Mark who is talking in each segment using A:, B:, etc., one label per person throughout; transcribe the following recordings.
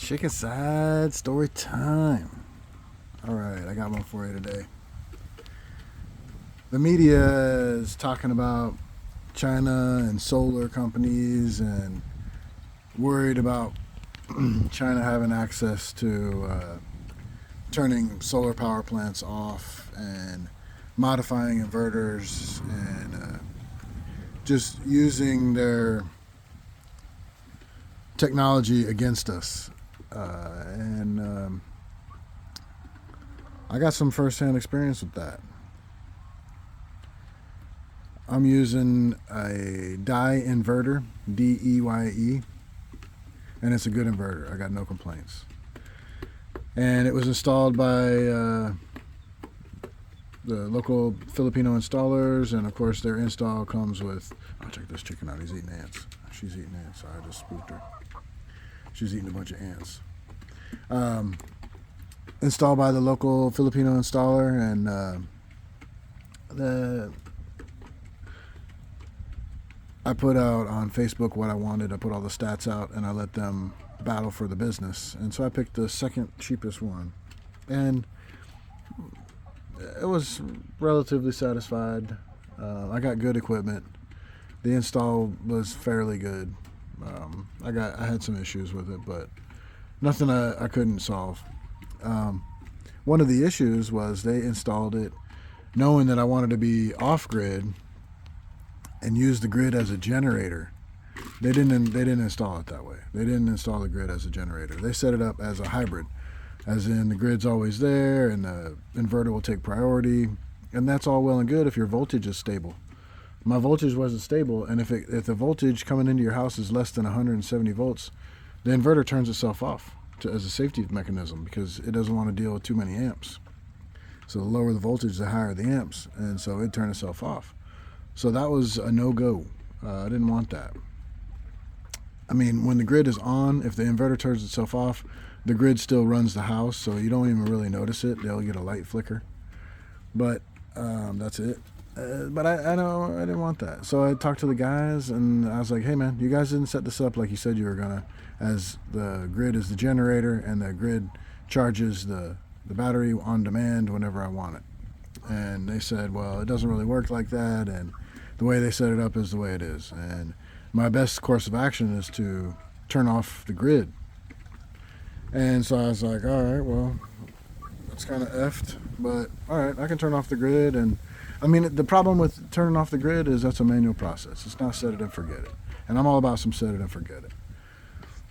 A: Chicken side story time. All right, I got one for you today. The media is talking about China and solar companies and worried about China having access to turning solar power plants off and modifying inverters and just using their technology against us. And I got some firsthand experience with that. I'm using a dye inverter, DEYE, and it's a good inverter. I got no complaints. And it was installed by the local Filipino installers, and of course their install comes with, oh, check this chicken out, he's eating ants. She's eating ants. Sorry, I just spooked her. She's eating a bunch of ants. Installed by the local Filipino installer, and I put out on Facebook what I wanted. I put all the stats out, and I let them battle for the business. And so I picked the second cheapest one, and it was relatively satisfied. I got good equipment. The install was fairly good. I had some issues with it, but nothing I couldn't solve. One of the issues was they installed it knowing that I wanted to be off grid and use the grid as a generator. They didn't install it that way. They didn't install the grid as a generator. They set it up as a hybrid, as in the grid's always there and the inverter will take priority, and that's all well and good if your voltage is stable. My voltage wasn't stable, and if the voltage coming into your house is less than 170 volts, the inverter turns itself off as a safety mechanism because it doesn't want to deal with too many amps. So the lower the voltage, the higher the amps, and so it turned itself off. So that was a no-go. I didn't want that. I mean, when the grid is on, if the inverter turns itself off, the grid still runs the house, so you don't even really notice it. They'll get a light flicker. But that's it. But I didn't want that. So I talked to the guys, and I was like, hey, man, you guys didn't set this up like you said you were going to, as the grid is the generator, and the grid charges the battery on demand whenever I want it. And they said, well, it doesn't really work like that, and the way they set it up is the way it is. And my best course of action is to turn off the grid. And so I was like, all right, well, that's kind of effed, but all right, I can turn off the grid. And I mean, the problem with turning off the grid is that's a manual process. It's not set it and forget it. And I'm all about some set it and forget it.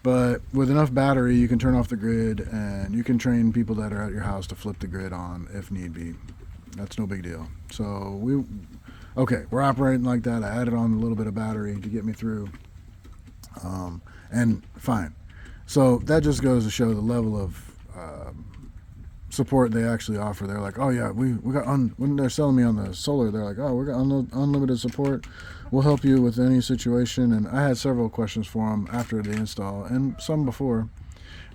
A: But with enough battery, you can turn off the grid, and you can train people that are at your house to flip the grid on if need be. That's no big deal. So we're operating like that. I added on a little bit of battery to get me through, and fine. So that just goes to show the level of support they actually offer. They're like, oh yeah, we got when they're selling me on the solar, they're like, oh, we got unlimited support. We'll help you with any situation. And I had several questions for them after the install, and some before.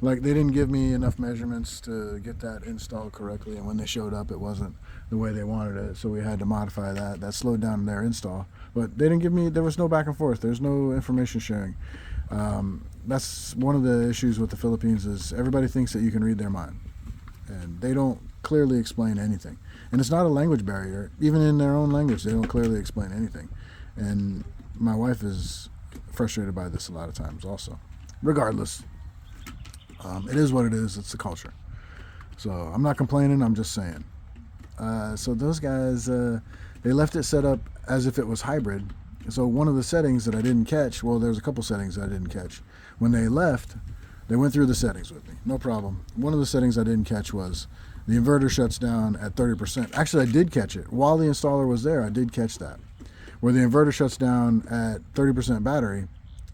A: Like, they didn't give me enough measurements to get that installed correctly, and when they showed up, it wasn't the way they wanted it, so we had to modify that. That slowed down their install. But they didn't give me, there was no back and forth. There's no information sharing. That's one of the issues with the Philippines, is everybody thinks that you can read their mind, and they don't clearly explain anything. And it's not a language barrier. Even in their own language, they don't clearly explain anything. And my wife is frustrated by this a lot of times also. Regardless, it is what it is. It's the culture. So I'm not complaining. I'm just saying. So those guys, they left it set up as if it was hybrid. So one of the settings that I didn't catch, well, there's a couple settings that I didn't catch. When they left, they went through the settings with me. No problem. One of the settings I didn't catch was the inverter shuts down at 30%. Actually, I did catch it. While the installer was there, I did catch that. Where the inverter shuts down at 30% battery,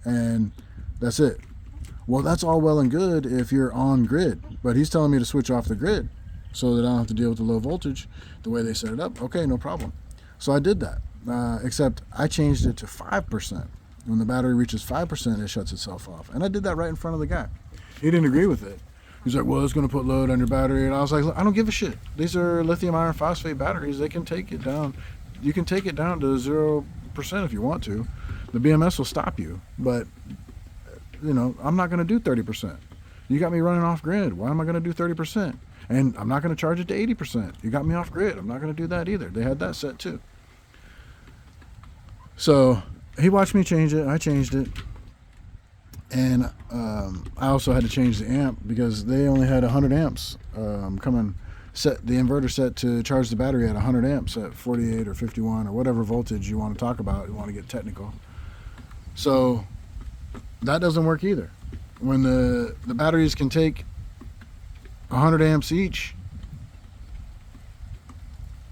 A: and that's it. Well, that's all well and good if you're on grid, but he's telling me to switch off the grid so that I don't have to deal with the low voltage the way they set it up. Okay, no problem. So I did that, except I changed it to 5%. When the battery reaches 5%, it shuts itself off. And I did that right in front of the guy. He didn't agree with it. He's like, well, it's going to put load on your battery. And I was like, I don't give a shit. These are lithium iron phosphate batteries. They can take it down. You can take it down to 0% if you want to. The BMS will stop you. But, I'm not going to do 30%. You got me running off grid. Why am I going to do 30%? And I'm not going to charge it to 80%. You got me off grid. I'm not going to do that either. They had that set too. So he watched me change it. I changed it. And I also had to change the amp because they only had 100 amps coming. Set the inverter set to charge the battery at 100 amps at 48 or 51 or whatever voltage you want to talk about. You want to get technical. So that doesn't work either. When the batteries can take 100 amps each,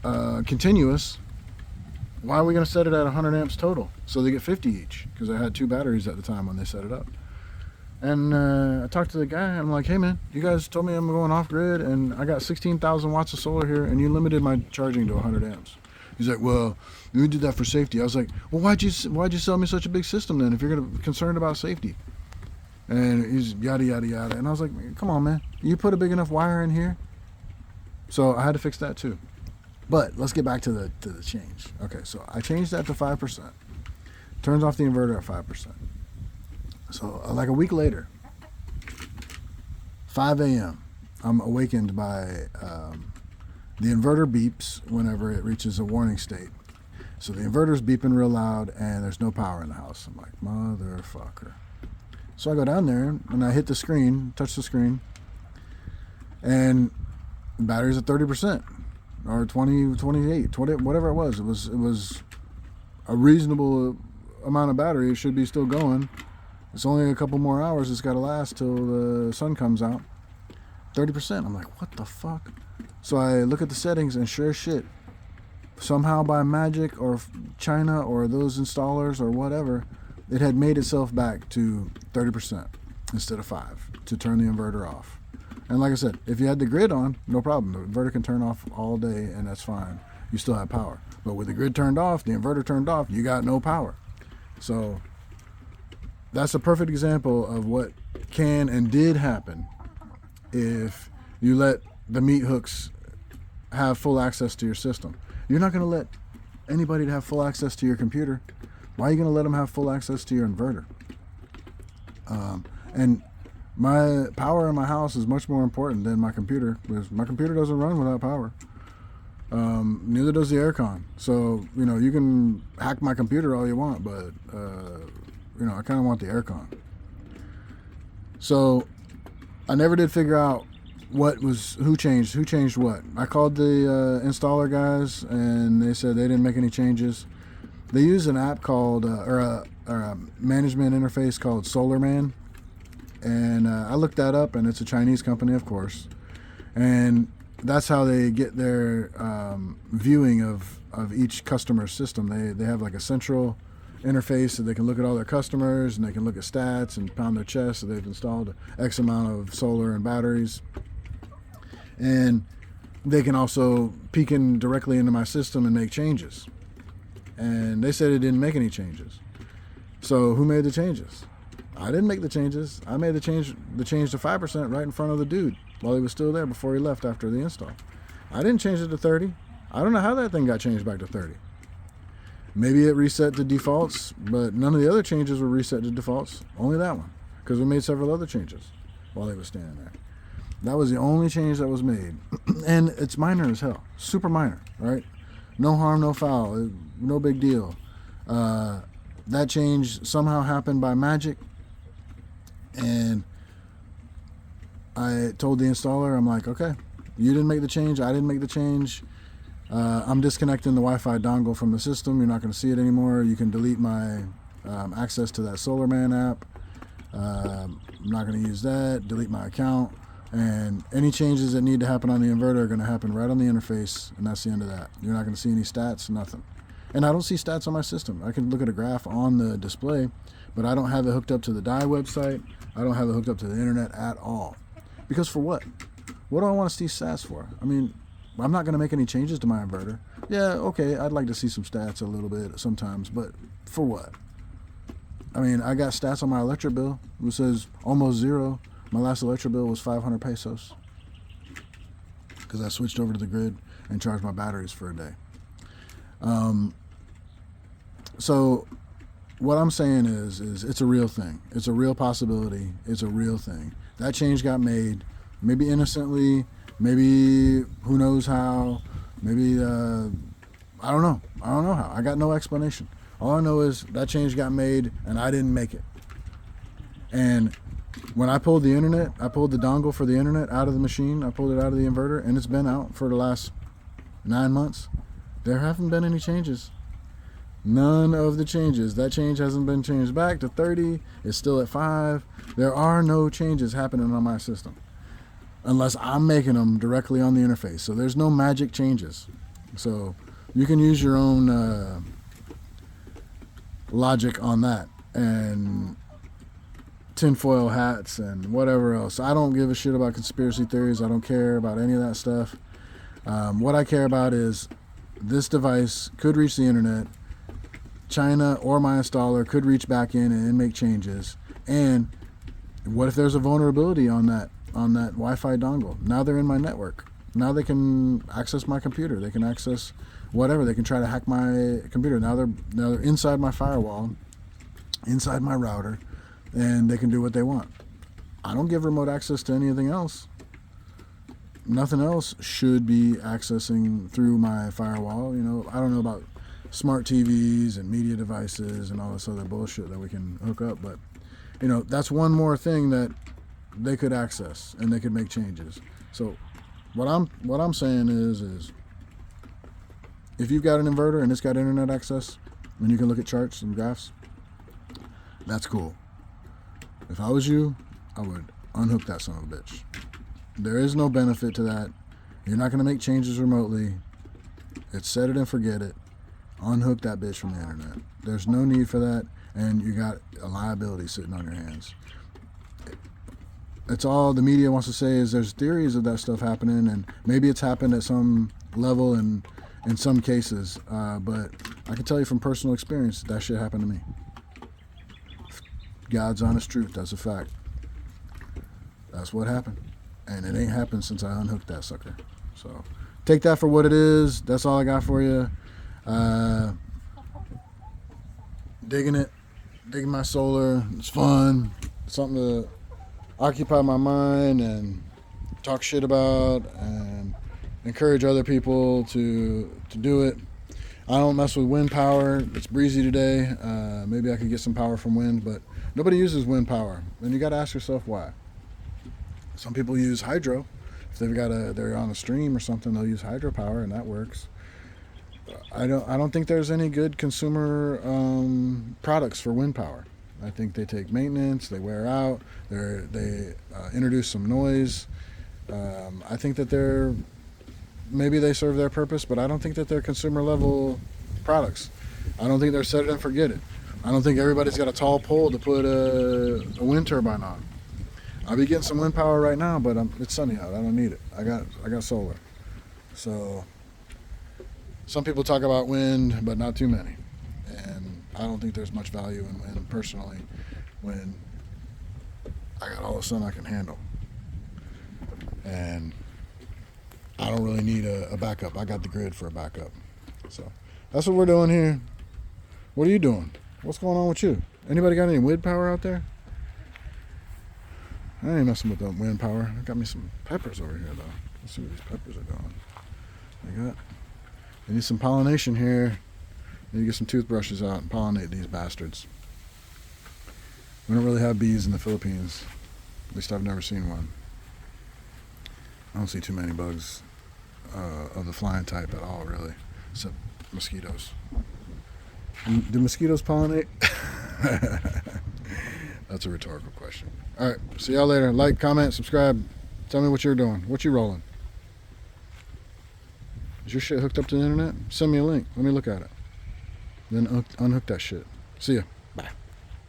A: continuous, why are we going to set it at 100 amps total? So they get 50 each, because I had two batteries at the time when they set it up. And I talked to the guy, and I'm like, hey man, you guys told me I'm going off grid, and I got 16,000 watts of solar here, and you limited my charging to 100 amps. He's like, well, we did that for safety. I was like, well, why'd you sell me such a big system then if you're concerned about safety? And he's yada yada yada. And I was like, come on man, you put a big enough wire in here? So I had to fix that too. But let's get back to the change. Okay, so I changed that to 5%. Turns off the inverter at 5%. So like a week later, 5 a.m., I'm awakened by the inverter beeps whenever it reaches a warning state. So the inverter's beeping real loud and there's no power in the house. I'm like, motherfucker. So I go down there and I hit the screen, touch the screen, and the battery's at 30% or 20, 28, 20, whatever it was. It was a reasonable amount of battery. It should be still going. It's only a couple more hours it's got to last till the sun comes out. 30%. I'm like, what the fuck? So I look at the settings and sure as shit, somehow by magic or China or those installers or whatever, it had made itself back to 30% instead of 5 to turn the inverter off. And like I said, if you had the grid on, no problem. The inverter can turn off all day and that's fine. You still have power. But with the grid turned off, the inverter turned off, you got no power. So that's a perfect example of what can and did happen if you let the meat hooks have full access to your system. You're not going to let anybody to have full access to your computer. Why are you going to let them have full access to your inverter? And my power in my house is much more important than my computer, because my computer doesn't run without power. Neither does the aircon. So, you can hack my computer all you want, but, I kind of want the aircon. So I never did figure out who changed what. I called the installer guys and they said they didn't make any changes. They use an app called, or a management interface called SolarMan. And I looked that up, and it's a Chinese company, of course. And that's how they get their viewing of each customer's system. They have like a central interface so they can look at all their customers, and they can look at stats and pound their chest so they've installed X amount of solar and batteries. And they can also peek in directly into my system and make changes. And they said it didn't make any changes. So who made the changes? I didn't make the changes. I made the change to 5% right in front of the dude while he was still there before he left after the install. I didn't change it to 30. I don't know how that thing got changed back to 30. Maybe it reset to defaults, but none of the other changes were reset to defaults. Only that one, because we made several other changes while he was standing there. That was the only change that was made. And it's minor as hell. Super minor, right? No harm, no foul. No big deal. That change somehow happened by magic. And I told the installer, I'm like, okay, you didn't make the change, I didn't make the change. I'm disconnecting the Wi-Fi dongle from the system. You're not going to see it anymore. You can delete my access to that SolarMan app. I'm not going to use that. Delete my account. And any changes that need to happen on the inverter are going to happen right on the interface, and that's the end of that. You're not going to see any stats, nothing. And I don't see stats on my system. I can look at a graph on the display, but I don't have it hooked up to the DI website. I don't have it hooked up to the internet at all. Because for what? What do I want to see stats for? I mean, I'm not going to make any changes to my inverter. Yeah, okay, I'd like to see some stats a little bit sometimes, but for what? I mean, I got stats on my electric bill. It says almost zero. My last electric bill was 500 pesos because I switched over to the grid and charged my batteries for a day. So what I'm saying is it's a real thing. It's a real possibility. It's a real thing. That change got made, maybe innocently, maybe who knows how, maybe I don't know. I don't know how. I got no explanation. All I know is that change got made and I didn't make it. And when I pulled the internet, I pulled the dongle for the internet out of the machine. I pulled it out of the inverter, and it's been out for the last 9 months. There haven't been any changes. None of the changes. That change hasn't been changed back to 30. It's still at 5. There are no changes happening on my system unless I'm making them directly on the interface. So there's no magic changes. So you can use your own logic on that and tinfoil hats and whatever else. I don't give a shit about conspiracy theories. I don't care about any of that stuff. What I care about is this device could reach the internet. China or my installer could reach back in and make changes. And what if there's a vulnerability on that Wi-Fi dongle? Now they're in my network. Now they can access my computer. They can access whatever. They can try to hack my computer. Now they're inside my firewall, inside my router, and they can do what they want. I don't give remote access to anything else. Nothing else should be accessing through my firewall. You know, I don't know about smart TVs and media devices and all this other bullshit that we can hook up, but you know, that's one more thing that they could access and they could make changes. So what I'm saying is if you've got an inverter and it's got internet access and you can look at charts and graphs, that's cool. If I was you, I would unhook that son of a bitch. There is no benefit to that. You're not going to make changes remotely. It's set it and forget it. Unhook that bitch from the internet. There's no need for that, and you got a liability sitting on your hands. That's all the media wants to say is there's theories of that stuff happening, and maybe it's happened at some level and in some cases, but I can tell you from personal experience that shit happened to me. God's honest truth, that's a fact. That's what happened, and it ain't happened since I unhooked that sucker. So take that for what it is. That's all I got for you. Digging my solar. It's fun. It's something to occupy my mind and talk shit about and encourage other people to do it. I don't mess with wind power. It's breezy today. Maybe I could get some power from wind, but nobody uses wind power. And you got to ask yourself why. Some people use hydro. If they're on a stream or something, they'll use hydropower, and that works. I don't think there's any good consumer products for wind power. I think they take maintenance, they wear out, they introduce some noise. I think that maybe they serve their purpose, but I don't think that they're consumer level products. I don't think they're set it and forget it. I don't think everybody's got a tall pole to put a wind turbine on. I'll be getting some wind power right now, but it's sunny out. I don't need it. I got solar. So some people talk about wind, but not too many. And I don't think there's much value in wind personally when I got all the sun I can handle. And I don't really need a backup. I got the grid for a backup. So that's what we're doing here. What are you doing? What's going on with you? Anybody got any wind power out there? I ain't messing with the wind power. I got me some peppers over here though. Let's see what these peppers are doing. I need some pollination here. Need to get some toothbrushes out and pollinate these bastards. We don't really have bees in the Philippines. At least I've never seen one. I don't see too many bugs of the flying type at all, really, except mosquitoes. Do mosquitoes pollinate? That's a rhetorical question. All right, see y'all later. Like, comment, subscribe. Tell me what you're doing. What you rolling? Is your shit hooked up to the internet? Send me a link. Let me look at it. Then unhook that shit. See ya.